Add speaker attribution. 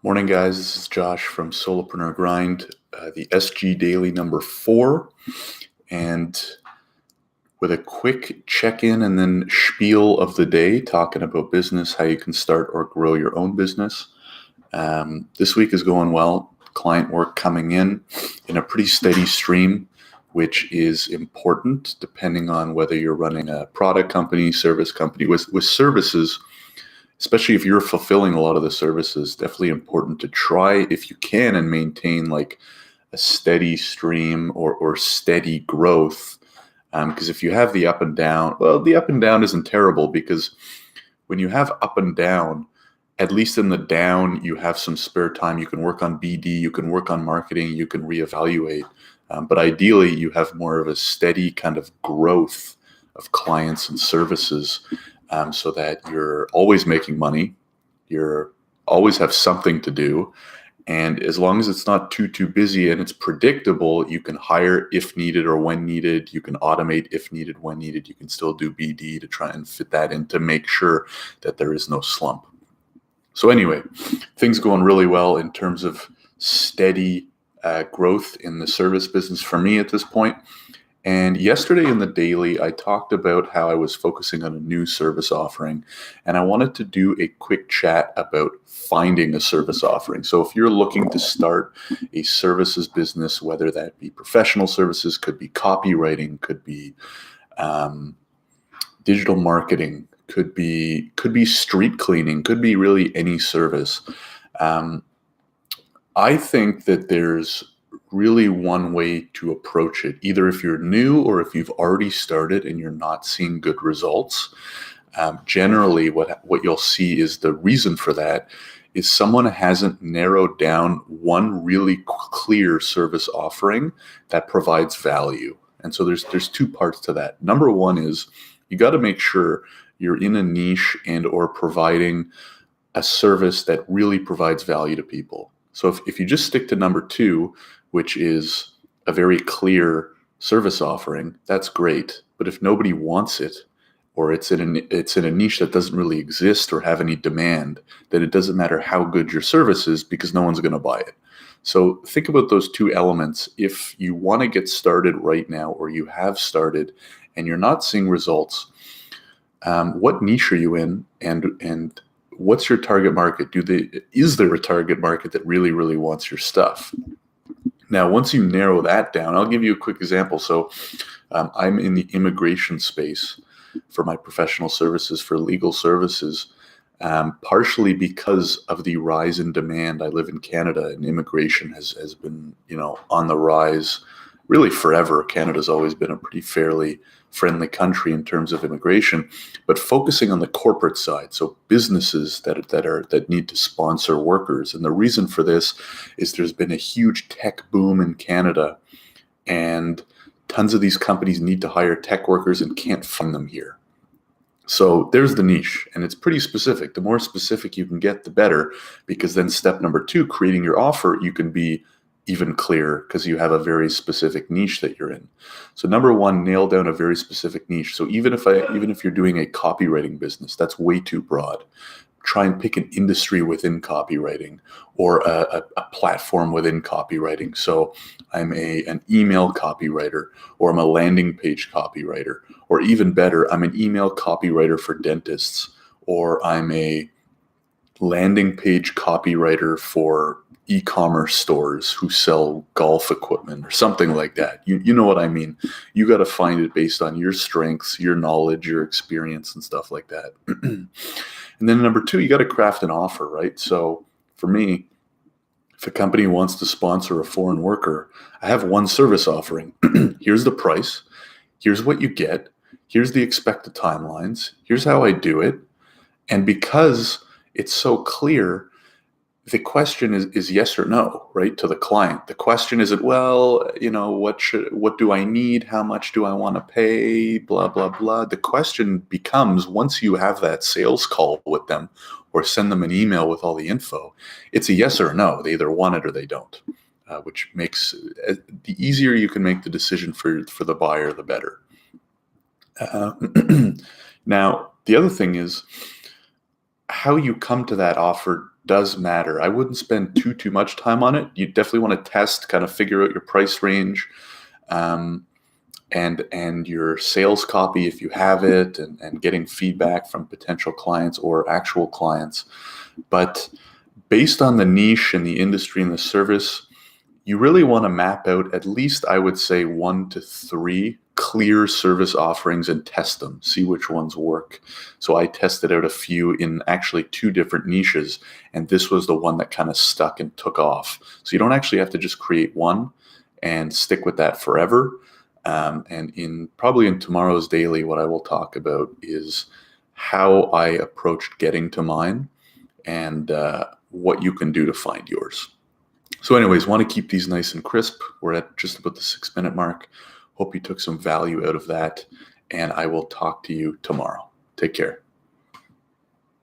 Speaker 1: Morning, guys. This is Josh from Solopreneur Grind, the SG Daily number 4, and with a quick check-in and then spiel of the day, talking about business, how you can start or grow your own business. This week is going well. Client work coming in a pretty steady stream, which is important depending on whether you're running a product company, service company. With services, especially if you're fulfilling a lot of the services, definitely important to try, if you can, and maintain like a steady stream or steady growth. Because if you have the up and down, well, the up and down isn't terrible, because when you have up and down, at least in the down, you have some spare time. You can work on BD, you can work on marketing, you can reevaluate. But ideally, you have more of a steady kind of growth of clients and services, so that you're always making money, you're always have something to do. And as long as it's not too busy and it's predictable, you can hire if needed or when needed. You can automate if needed, when needed. You can still do BD to try and fit that in to make sure that there is no slump. So anyway, things going really well in terms of steady growth in the service business for me at this point. And yesterday in the daily, I talked about how I was focusing on a new service offering, and I wanted to do a quick chat about finding a service offering. So if you're looking to start a services business, whether that be professional services, could be copywriting, could be digital marketing, could be street cleaning, could be really any service. I think that there's really one way to approach it, either if you're new or if you've already started and you're not seeing good results. Generally, what you'll see is the reason for that is someone hasn't narrowed down one really clear service offering that provides value. And so there's two parts to that. Number one is you got to make sure you're in a niche and or providing a service that really provides value to people. So if you just stick to number two, which is a very clear service offering, that's great. But if nobody wants it, or it's in a niche that doesn't really exist or have any demand, then it doesn't matter how good your service is, because no one's going to buy it. So think about those two elements. If you want to get started right now, or you have started and you're not seeing results, what niche are you in, and what's your target market? Is there a target market that really wants your stuff? Now, once you narrow that down, I'll give you a quick example. So I'm in the immigration space for my professional services, for legal services, partially because of the rise in demand. I live in Canada, and immigration has been, on the rise really forever. Canada's always been a pretty fairly friendly country in terms of immigration, but focusing on the corporate side, so businesses that need to sponsor workers. And the reason for this is there's been a huge tech boom in Canada, and tons of these companies need to hire tech workers and can't find them here. So there's the niche, and it's pretty specific. The more specific you can get, the better, because then step number two, creating your offer, you can be even clearer because you have a very specific niche that you're in. So number one, nail down a very specific niche. So even if you're doing a copywriting business, that's way too broad. Try and pick an industry within copywriting, or a platform within copywriting. So I'm an email copywriter, or I'm a landing page copywriter, or even better, I'm an email copywriter for dentists, or I'm a landing page copywriter for e-commerce stores who sell golf equipment or something like that. You know what I mean? You got to find it based on your strengths, your knowledge, your experience, and stuff like that. And then number two, you got to craft an offer, right? So for me, if a company wants to sponsor a foreign worker, I have one service offering. Here's the price. Here's what you get. Here's the expected timelines. Here's how I do it. And because it's so clear, the question is yes or no, right, to the client. The question isn't, well, what do I need? How much do I want to pay? Blah, blah, blah. The question becomes, once you have that sales call with them or send them an email with all the info, it's a yes or a no. They either want it or they don't, which makes the easier you can make the decision for the buyer, the better. Now, the other thing is, how you come to that offer does matter. I wouldn't spend too much time on it. You definitely want to test, kind of figure out your price range, um, and your sales copy if you have it, and getting feedback from potential clients or actual clients. But based on the niche and the industry and the service, you really want to map out at least, I would say, 1 to 3 clear service offerings and test them, see which ones work. So I tested out a few in actually 2 different niches, and this was the one that kind of stuck and took off. So you don't actually have to just create one and stick with that forever. And probably in tomorrow's daily, what I will talk about is how I approached getting to mine, and what you can do to find yours. So anyways, want to keep these nice and crisp. We're at just about the 6-minute mark. Hope you took some value out of that, and I will talk to you tomorrow. Take care.